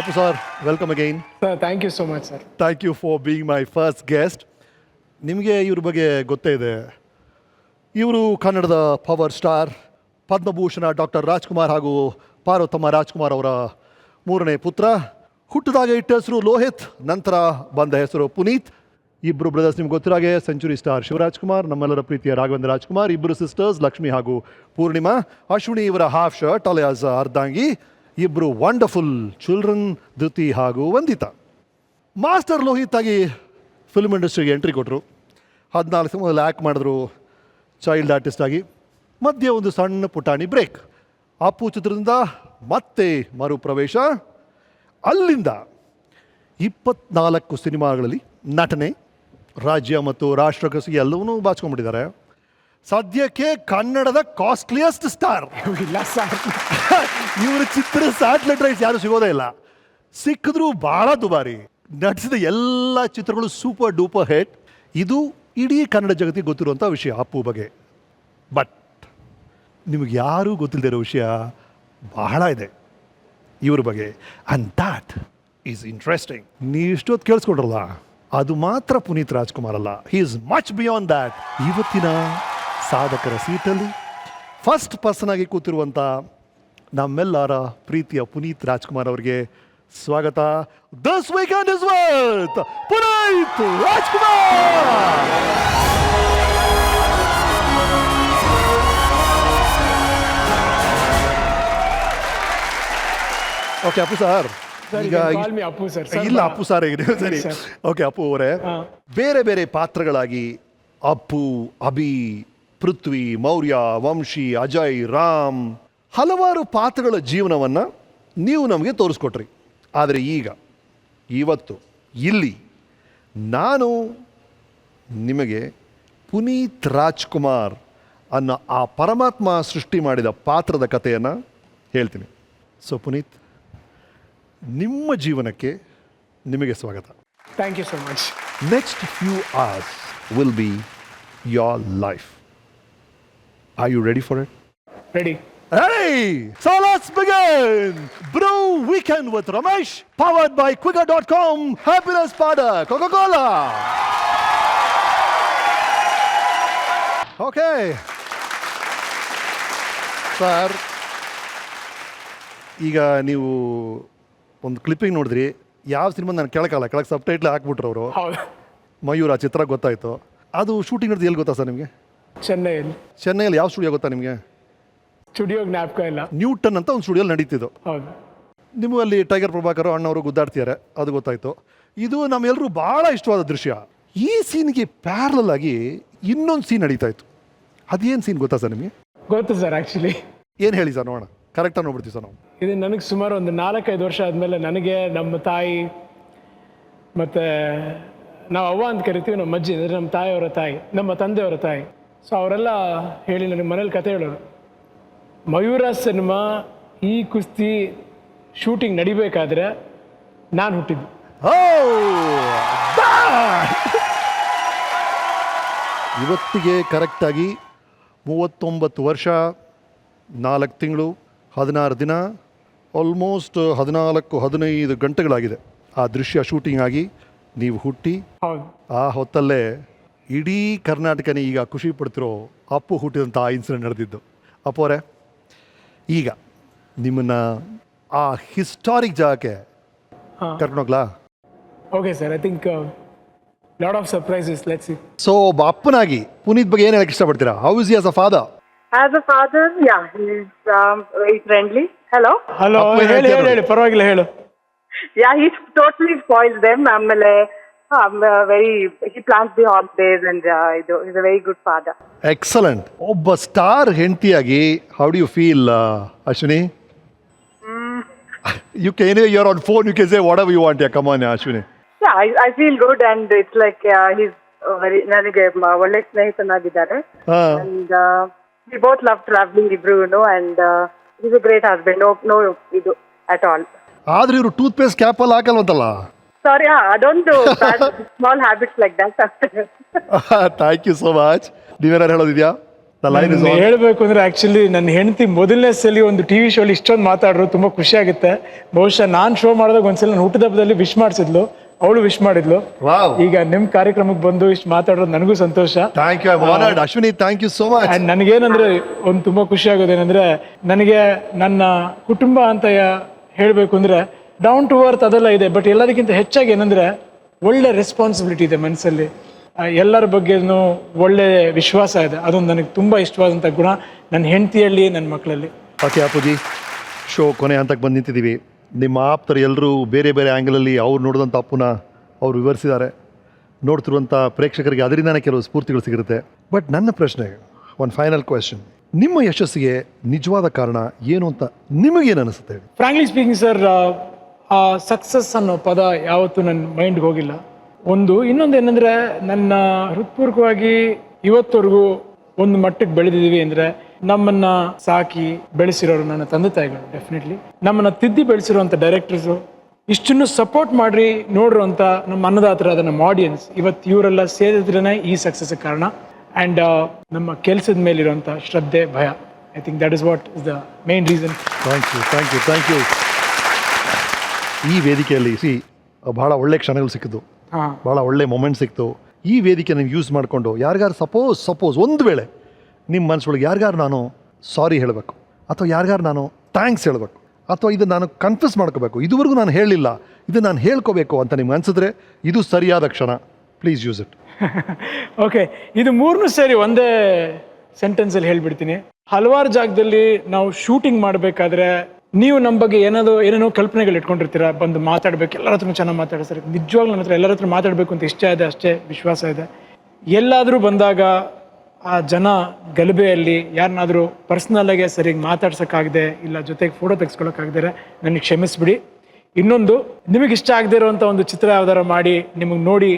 Appu sir, welcome again. Sir, thank you so much, sir. Thank you for being my first guest. ನಿಮಗೆ ಇವ್ರ ಬಗ್ಗೆ ಗೊತ್ತೇ ಇದೆ. ಇವರು ಕನ್ನಡದ power star, Padma Bhushan doctor Rajkumar ಹಾಗೂ ಪಾರ್ವತಮ್ಮ ರಾಜ್ಕುಮಾರ್ ಅವರ ಮೂರನೇ ಪುತ್ರ. ಹುಟ್ಟಿದಾಗ ಇಟ್ಟ ಹೆಸರು ಲೋಹಿತ್, ನಂತರ ಬಂದ ಹೆಸರು ಪುನೀತ್. ಇಬ್ಬರು ಬ್ರದರ್ಸ್ ನಿಮ್ಗೆ ಗೊತ್ತಿರೋ ಹಾಗೆ ಸೆಂಚುರಿ ಸ್ಟಾರ್ ಶಿವರಾಜ್ಕುಮಾರ್, ನಮ್ಮೆಲ್ಲರ ಪ್ರೀತಿಯ ರಾಘವೇಂದ್ರ ರಾಜ್ಕುಮಾರ್. ಇಬ್ಬರು ಸಿಸ್ಟರ್ಸ್ ಲಕ್ಷ್ಮಿ ಹಾಗೂ ಪೂರ್ಣಿಮಾ. ಅಶ್ವಿನಿ ಇವರ ಹಾಫ್ ಶರ್ಟ್ ಅಲಿಯಾಸ್ ಅರ್ಧಾಂಗಿ. ಇಬ್ಬರು ವಂಡರ್ಫುಲ್ ಚಿಲ್ಡ್ರನ್, ಧೃತಿ ಹಾಗೂ ವಂದಿತಾ. ಮಾಸ್ಟರ್ ಲೋಹಿತ್ ಆಗಿ ಫಿಲ್ಮ್ ಇಂಡಸ್ಟ್ರಿಗೆ ಎಂಟ್ರಿ ಕೊಟ್ಟರು. 14 ಸಿನಿಮಾದಲ್ಲಿ ಆ್ಯಕ್ಟ್ ಮಾಡಿದ್ರು ಚೈಲ್ಡ್ ಆರ್ಟಿಸ್ಟ್ ಆಗಿ. ಮಧ್ಯೆ ಒಂದು ಸಣ್ಣ ಪುಟಾಣಿ ಬ್ರೇಕ್. ಅಪ್ಪು ಚಿತ್ರದಿಂದ ಮತ್ತೆ ಮರುಪ್ರವೇಶ. ಅಲ್ಲಿಂದ 24 ಸಿನಿಮಾಗಳಲ್ಲಿ ನಟನೆ, ರಾಜ್ಯ ಮತ್ತು ರಾಷ್ಟ್ರಕಸಿ ಎಲ್ಲವನ್ನೂ ಬಾಚ್ಕೊಂಡ್ಬಿಟ್ಟಿದ್ದಾರೆ. ಸದ್ಯಕ್ಕೆ ಕನ್ನಡದ ಕಾಸ್ಟ್ಲಿಯಸ್ಟ್ ಸ್ಟಾರ್. ಇಲ್ಲ ಸರ್, ಇವರ ಚಿತ್ರ ಸ್ಯಾಟಲೈಟ್ ರೈಟ್ಸ್ ಯಾರು ಸಿಗೋದೇ ಇಲ್ಲ. ಸಿಕ್ಕಿದ್ರು ಭಾಳ ದುಬಾರಿ. ನಟಿಸಿದ ಎಲ್ಲ ಚಿತ್ರಗಳು ಸೂಪರ್ ಡೂಪರ್ ಹಿಟ್. ಇದು ಇಡೀ ಕನ್ನಡ ಜಗತ್ತಿಗೆ ಗೊತ್ತಿರುವಂಥ ವಿಷಯ ಅಪ್ಪು ಬಗ್ಗೆ. ಬಟ್ ನಿಮಗೆ ಯಾರೂ ಗೊತ್ತಿಲ್ಲದೆ ಇರೋ ವಿಷಯ ಬಹಳ ಇದೆ ಇವ್ರ ಬಗ್ಗೆ. And that is interesting. ನೀವು ಇಷ್ಟೊತ್ತು ಕೇಳಿಸ್ಕೊಂಡ್ರಲ್ಲ, ಅದು ಮಾತ್ರ ಪುನೀತ್ ರಾಜ್ಕುಮಾರ್ ಅಲ್ಲ. He is much beyond that. ಇವತ್ತಿನ ಸಾಧಕರ ಸೀಟಲ್ಲಿ ಫಸ್ಟ್ ಪರ್ಸನ್ ಆಗಿ ಕೂತಿರುವಂಥ ನಮ್ಮೆಲ್ಲರ ಪ್ರೀತಿಯ ಪುನೀತ್ ರಾಜ್ಕುಮಾರ್ ಅವರಿಗೆ ಸ್ವಾಗತ. This weekend is with Puneeth Rajkumar. Okay Appu sir, ಈಗ call me Appu, sir. ಇಲ್ಲ ಅಪ್ಪು ಸಾರ್ ಹೇಗಿದೆ ಸರಿ. ಓಕೆ ಅಪ್ಪು ಅವರೇ, ಬೇರೆ ಬೇರೆ ಪಾತ್ರಗಳಾಗಿ ಅಪ್ಪು, ಅಭಿ, ಪೃಥ್ವಿ, ಮೌರ್ಯ, ವಂಶಿ, ಅಜಯ್, ರಾಮ್ ಹಲವಾರು ಪಾತ್ರಗಳ ಜೀವನವನ್ನು ನೀವು ನಮಗೆ ತೋರಿಸ್ಕೊಟ್ರಿ. ಆದರೆ ಈಗ ಇವತ್ತು ಇಲ್ಲಿ ನಾನು ನಿಮಗೆ ಪುನೀತ್ ರಾಜ್ಕುಮಾರ್ ಅನ್ನೋ ಆ ಪರಮಾತ್ಮ ಸೃಷ್ಟಿ ಮಾಡಿದ ಪಾತ್ರದ ಕಥೆಯನ್ನು ಹೇಳ್ತೀನಿ. ಸೊ ಪುನೀತ್, ನಿಮ್ಮ ಜೀವನಕ್ಕೆ ನಿಮಗೆ ಸ್ವಾಗತ. Thank you so much. Next few hours will be your life. Are you ready for it? Ready? Ready! So let's begin! Brew Weekend with Ramesh, powered by Quicker.com, Happiness Powder, Coca-Cola. Okay. Sir, ಈಗ ನೀವು ಒಂದು clipping ನೋಡಿದ್ರಿ. ಯಾವ cinema ನಾನು ಕೆಳಗೆ ಸಬ್ title ಹಾಕ್ಬಿಟ್ರು ಅವರು. ಹೌದು, ಮಯೂರ ಚಿತ್ರ ಗೊತ್ತಾಯಿತು. ಅದು ಶೂಟಿಂಗ್ ನಡೆದು ಎಲ್ಲಿ ಗೊತ್ತಾ ಸರ್ ನಿಮಗೆ? ಚೆನ್ನೈಯಲ್ಲಿ. ಚೆನ್ನೈಯಲ್ಲಿ ಯಾವ ಸ್ಟುಡಿಯೋ ಗೊತ್ತಾ ನಿಮಗೆ? ಸ್ಟುಡಿಯೋ ಜ್ಞಾಪಕ ಇಲ್ಲ. ನ್ಯೂಟನ್ ಅಂತ ಒಂದು ಸ್ಟುಡಿಯೋಲ್ಲಿ ನಡೀತಿದ್ದು. ಹೌದು, ನೀವು ಅಲ್ಲಿ ಟೈಗರ್ ಪ್ರಭಾಕರ್ ಅಣ್ಣವರು ಗುದ್ದಾಡ್ತಿದ್ದಾರೆ, ಅದು ಗೊತ್ತಾಯಿತು. ಇದು ನಮ್ಮೆಲ್ಲರೂ ಭಾಳ ಇಷ್ಟವಾದ ದೃಶ್ಯ. ಈ ಸೀನ್ಗೆ ಪ್ಯಾರಲಲ್ ಆಗಿ ಇನ್ನೊಂದು ಸೀನ್ ನಡೀತಾ ಇತ್ತು. ಅದೇನು ಸೀನ್ ಗೊತ್ತಾ ಸರ್ ನಿಮಗೆ? ಗೊತ್ತು ಸರ್. ಆ್ಯಕ್ಚುಲಿ ಏನು ಹೇಳಿ ಸರ್, ನೋಡೋಣ. ಕರೆಕ್ಟಾಗಿ ನೋಡ್ಬಿಡ್ತೀವಿ ಸರ್ ನಾವು. ಇದು ನನಗೆ ಸುಮಾರು ಒಂದು 4-5 ವರ್ಷ ಆದಮೇಲೆ ನನಗೆ ನಮ್ಮ ತಾಯಿ ಮತ್ತು ನಾವು ಅವ್ವ ಅಂತ ಕರಿತೀವಿ, ನಮ್ಮ ಅಜ್ಜಿ ಅಂದರೆ ನಮ್ಮ ತಾಯಿಯವರ ತಾಯಿ, ನಮ್ಮ ತಂದೆಯವರ ತಾಯಿ. ಸೊ ಅವರೆಲ್ಲ ಹೇಳಿ ನನಗೆ ಮನೇಲಿ ಕತೆ ಹೇಳೋರು. ಮಯೂರ ಸಿನಿಮಾ ಈ ಕುಸ್ತಿ ಶೂಟಿಂಗ್ ನಡಿಬೇಕಾದ್ರೆ ನಾನು ಹುಟ್ಟಿದ್ದು. ಇವತ್ತಿಗೆ ಕರೆಕ್ಟಾಗಿ 39 ವರ್ಷ 4 ತಿಂಗಳು 16 ದಿನ, ಆಲ್ಮೋಸ್ಟ್ 14-15 ಗಂಟೆಗಳಾಗಿದೆ ಆ ದೃಶ್ಯ ಶೂಟಿಂಗ್ ಆಗಿ ನೀವು ಹುಟ್ಟಿ. ಹೌದು, ಆ ಹೊತ್ತಲ್ಲೇ ಇಡೀ ಕರ್ನಾಟಕನೇ ಈಗ ಖುಷಿ ಪಡ್ತಿರೋ ಅಪ್ಪು ಹುಟ್ಟಿದಂಥ ಆ ಇನ್ಸಿಡೆಂಟ್ ನಡೆದಿದ್ದು. ಅಪ್ಪು ಅವರೇ, ಈಗ ನಿಮ್ಮನ್ನು ಆ ಹಿಸ್ಟಾರಿಕ್ ಜಾಗಕ್ಕೆ ಕರ್ಕೊಂಡೋಗ್ಲಾ? Okay sir. I think lot of surprises. Let's see. So ಒಬ್ಬ ಅಪ್ಪನಾಗಿ ಪುನೀತ್ ಬಗ್ಗೆ ಏನು ಹೇಳಕ್ಕೆ ಇಷ್ಟಪಡ್ತೀರಾ? How is he as a father? As a father, yeah, he's very friendly. Hello? Hello, Appu ಹೇಳಿ ಹೇಳಿ ಹೇಳಿ, ಪರವಾಗಿಲ್ಲ ಹೇಳು. Yeah, he's totally spoils them. He plans the holidays and he's a very good father. Excellent. ಒಬ್ಬ star ಹೆಂಡತಿಯಾಗಿ how do you feel Ashwini? You can your on phone, you can say whatever you want. Come on Ashwini. Yeah, I feel good and it's like he's ನನಗೆ ಒಳ್ಳೆ ಸ್ನೇಹಿತನಾಗಿದ್ದಾರೆ. And we both love traveling, and he's a great husband. No ಇದು at all. ಆದ್ರೆ ಇವರು toothpaste ಕ್ಯಾಪಲ್ಲಿ ಹಾಕಲ್ವಂತಲ್ಲ? Sorry, I don't do small habits like that. Thank you so much. ನೀವೇನಾರು ಹೇಳೋದಿದೆಯಾ? The line is ಹೇಳ್ಬೇಕು ಅಂದ್ರೆ ಆಕ್ಚುಲಿ ನನ್ನ ಹೆಂಡತಿ ಮೊದಲನೇ ಸಲ ಒಂದು ಟಿವಿ ಶೋಲಿ ಇಷ್ಟೊಂದು ಮಾತಾಡ್ರು, ತುಂಬಾ ಖುಷಿ ಆಗುತ್ತೆ. ಬಹುಶಃ ನಾನು ಶೋ ಮಾಡಿದಾಗ ಒಂದ್ಸಲ ನಾನು ಹುಟ್ಟುಹಬ್ಬದಲ್ಲಿ ವಿಶ್ ಮಾಡಿಸಿದ್ಲು, ಅವಳು ವಿಶ್ ಮಾಡಿದ್ಲು. ವಾವ್, ಈಗ ನಿಮ್ ಕಾರ್ಯಕ್ರಮಕ್ಕೆ ಬಂದು ಇಷ್ಟು ಮಾತಾಡೋದು ನನಗೂ ಸಂತೋಷ. Thank you, I am honoured. Ashwini, thank you so much. And ನನಗೇನಂದ್ರೆ ಒಂದು ತುಂಬಾ ಖುಷಿ ಆಗೋದೇನಂದ್ರೆ, ನನಗೆ ನನ್ನ ಕುಟುಂಬ ಅಂತ ಹೇಳ್ಬೇಕು ಅಂದ್ರೆ ಡೌನ್ ಟು ಅರ್ತ್ ಅದೆಲ್ಲ ಇದೆ, ಬಟ್ ಎಲ್ಲದಕ್ಕಿಂತ ಹೆಚ್ಚಾಗಿ ಏನಂದ್ರೆ ಒಳ್ಳೆ ರೆಸ್ಪಾನ್ಸಿಬಿಲಿಟಿ ಇದೆ ಮನಸ್ಸಲ್ಲಿ, ಎಲ್ಲರ ಬಗ್ಗೆನೂ ಒಳ್ಳೆ ವಿಶ್ವಾಸ ಇದೆ. ಅದೊಂದು ನನಗೆ ತುಂಬ ಇಷ್ಟವಾದಂಥ ಗುಣ ನನ್ನ ಹೆಂಡತಿಯಲ್ಲಿ, ನನ್ನ ಮಕ್ಕಳಲ್ಲಿ. ಓಕೆ ಅಪ್ಪುಜಿ, ಶೋ ಕೊನೆ ಹಂತಕ್ಕೆ ಬಂದು ನಿಂತಿದ್ದೀವಿ. ನಿಮ್ಮ ಆಪ್ತರು ಎಲ್ಲರೂ ಬೇರೆ ಬೇರೆ ಆ್ಯಂಗಲಲ್ಲಿ ಅವ್ರು ನೋಡಿದಂಥ ಅಪ್ಪುನ ಅವ್ರು ವಿವರಿಸಿದ್ದಾರೆ. ನೋಡ್ತಿರುವಂಥ ಪ್ರೇಕ್ಷಕರಿಗೆ ಅದರಿಂದನೇ ಕೆಲವು ಸ್ಫೂರ್ತಿಗಳು ಸಿಗಿರುತ್ತೆ. ಬಟ್ ನನ್ನ ಪ್ರಶ್ನೆ, ಒಂದು ಫೈನಲ್ ಕ್ವೆಶನ್, ನಿಮ್ಮ ಯಶಸ್ಸಿಗೆ ನಿಜವಾದ ಕಾರಣ ಏನು ಅಂತ ನಿಮಗೇನು ಅನಿಸುತ್ತೆ? ಫ್ರಾಂಕ್ಲಿ ಸ್ಪೀಕಿಂಗ್ ಸರ್, ಆ ಸಕ್ಸಸ್ ಅನ್ನೋ ಪದ ಯಾವತ್ತೂ ನನ್ನ ಮೈಂಡ್ಗೆ ಹೋಗಿಲ್ಲ. ಇನ್ನೊಂದು ಏನಂದರೆ, ನನ್ನ ಹೃತ್ಪೂರ್ವಕವಾಗಿ ಇವತ್ತವರೆಗೂ ಒಂದು ಮಟ್ಟಕ್ಕೆ ಬೆಳೆದಿದ್ದೀವಿ ಅಂದರೆ ನಮ್ಮನ್ನು ಸಾಕಿ ಬೆಳೆಸಿರೋರು ನನ್ನ ತಂದೆ ತಾಯಿಗಳು, ಡೆಫಿನೆಟ್ಲಿ ನಮ್ಮನ್ನು ತಿದ್ದಿ ಬೆಳೆಸಿರುವಂಥ ಡೈರೆಕ್ಟರ್ಸು, ಇಷ್ಟನ್ನು ಸಪೋರ್ಟ್ ಮಾಡಿ ನೋಡಿರುವಂಥ ನಮ್ಮ ಅನ್ನದಾತರಾದ ನಮ್ಮ ಆಡಿಯನ್ಸ್, ಇವತ್ತು ಇವರೆಲ್ಲ ಸೇರಿದ್ರೇ ಈ ಸಕ್ಸಸ್ಗೆ ಕಾರಣ. ಆ್ಯಂಡ್ ನಮ್ಮ ಕೆಲಸದ ಮೇಲಿರುವಂಥ ಶ್ರದ್ಧೆ, ಭಯ, I think that is what is the main reason. Thank you, thank you, thank you. ಈ ವೇದಿಕೆಯಲ್ಲಿ ಬಹಳ ಒಳ್ಳೆ ಕ್ಷಣಗಳು ಸಿಕ್ಕಿದ್ದು, ಭಾಳ ಒಳ್ಳೆ ಮೊಮೆಂಟ್ ಸಿಕ್ತು. ಈ ವೇದಿಕೆ ನೀವು ಯೂಸ್ ಮಾಡಿಕೊಂಡು ಯಾರಿಗಾರು ಸಪೋಸ್ ಒಂದು ವೇಳೆ ನಿಮ್ಮ ಮನಸ್ಸೊಳಗೆ ಯಾರಿಗಾರು ನಾನು ಸಾರಿ ಹೇಳಬೇಕು, ಅಥವಾ ಯಾರಿಗಾರು ನಾನು ಥ್ಯಾಂಕ್ಸ್ ಹೇಳಬೇಕು, ಅಥವಾ ಇದು ನಾನು ಕನ್ಫ್ಯೂಸ್ ಮಾಡ್ಕೋಬೇಕು, ಇದುವರೆಗೂ ನಾನು ಹೇಳಲಿಲ್ಲ, ಇದು ನಾನು ಹೇಳ್ಕೋಬೇಕು ಅಂತ ನಿಮ್ಗೆ ಅನಿಸಿದ್ರೆ ಇದು ಸರಿಯಾದ ಕ್ಷಣ. Please use it. ಓಕೆ, ಇದು ಮೂರನ್ನೂ ಸೇರಿ ಒಂದೇ ಸೆಂಟೆನ್ಸಲ್ಲಿ ಹೇಳ್ಬಿಡ್ತೀನಿ. ಹಲವಾರು ಜಾಗದಲ್ಲಿ ನಾವು ಶೂಟಿಂಗ್ ಮಾಡಬೇಕಾದ್ರೆ ನೀವು ನಮ್ಮ ಬಗ್ಗೆ ಏನೇನೋ ಕಲ್ಪನೆಗಳು ಇಟ್ಕೊಂಡಿರ್ತೀರ, ಬಂದು ಮಾತಾಡಬೇಕು, ಎಲ್ಲರ ಹತ್ರ ಚೆನ್ನಾಗಿ ಮಾತಾಡ್ತಾರೆ. ನಿಜವಾಗ್ಲೂ ನನ್ನ ಹತ್ರ ಎಲ್ಲರ ಹತ್ರ ಮಾತಾಡಬೇಕು ಅಂತ ಇಷ್ಟ ಇದೆ, ಅಷ್ಟೇ ವಿಶ್ವಾಸ ಇದೆ. ಎಲ್ಲಾದರೂ ಬಂದಾಗ ಆ ಜನ ಗಲಭೆಯಲ್ಲಿ ಯಾರನ್ನಾದರೂ ಪರ್ಸ್ನಲ್ಲಾಗೆ ಸರಿಯಾಗಿ ಮಾತಾಡ್ಸೋಕ್ಕಾಗದೆ, ಇಲ್ಲ ಜೊತೆಗೆ ಫೋಟೋ ತೆಗೆಸ್ಕೊಳ್ಳೋಕ್ಕಾಗದೆ ನನಗೆ ಕ್ಷಮಿಸ್ಬಿಡಿ. ಇನ್ನೊಂದು, ನಿಮಗೆ ಇಷ್ಟ ಆಗದೆ ಇರುವಂಥ ಒಂದು ಚಿತ್ರ ಯಾವ್ದಾರು ಮಾಡಿ ನಿಮಗೆ ನೋಡಿ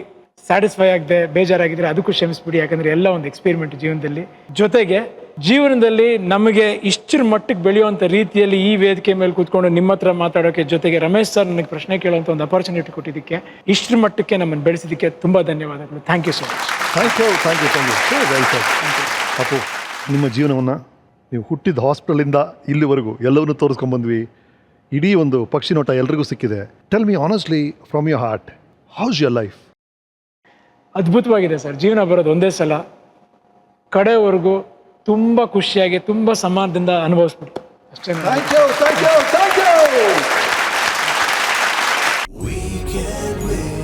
ಸ್ಯಾಟಿಸ್ಫೈ ಆಗದೆ ಬೇಜಾರಾಗಿದ್ರೆ ಅದಕ್ಕೂ ಕ್ಷಮಿಸ್ಬಿಡಿ. ಯಾಕಂದರೆ ಎಲ್ಲ ಒಂದು ಎಕ್ಸ್ಪೆರಿಮೆಂಟ್ ಜೀವನದಲ್ಲಿ. ಜೊತೆಗೆ ಜೀವನದಲ್ಲಿ ನಮಗೆ ಇಷ್ಟರ ಮಟ್ಟಕ್ಕೆ ಬೆಳೆಯುವಂಥ ರೀತಿಯಲ್ಲಿ ಈ ವೇದಿಕೆ ಮೇಲೆ ಕೂತ್ಕೊಂಡು ನಿಮ್ಮ ಹತ್ರ ಮಾತಾಡೋಕ್ಕೆ, ಜೊತೆಗೆ ರಮೇಶ್ ಸರ್ ನನಗೆ ಪ್ರಶ್ನೆ ಕೇಳುವಂಥ ಒಂದು ಅಪರ್ಚುನಿಟಿ ಕೊಟ್ಟಿದ್ದಕ್ಕೆ, ಇಷ್ಟರ ಮಟ್ಟಕ್ಕೆ ನಮ್ಮನ್ನು ಬೆಳೆಸಿದ್ದಕ್ಕೆ ತುಂಬ ಧನ್ಯವಾದಗಳು. Thank you so much. Thank you, thank you, thank you. Well sir. Appu, ನಿಮ್ಮ ಜೀವನವನ್ನು ನೀವು ಹುಟ್ಟಿದ ಹಾಸ್ಪಿಟಲಿಂದ ಇಲ್ಲಿವರೆಗೂ ಎಲ್ಲವನ್ನೂ ತೋರಿಸ್ಕೊಂಡ್ಬಂದ್ವಿ. ಇಡೀ ಒಂದು ಪಕ್ಷಿ ನೋಟ ಎಲ್ರಿಗೂ ಸಿಕ್ಕಿದೆ. Tell me honestly from your heart, house your life? ಅದ್ಭುತವಾಗಿದೆ ಸರ್. ಜೀವನ ಬರೋದು ಒಂದೇ ಸಲ, ಕಡೆವರೆಗೂ ತುಂಬ ಖುಷಿಯಾಗಿ ತುಂಬ ಸಮಾನದಿಂದ ಅನುಭವಿಸ್ಬಿಟ್ಟು ಅಷ್ಟೇ. Thank you, thank you, thank you. We can win.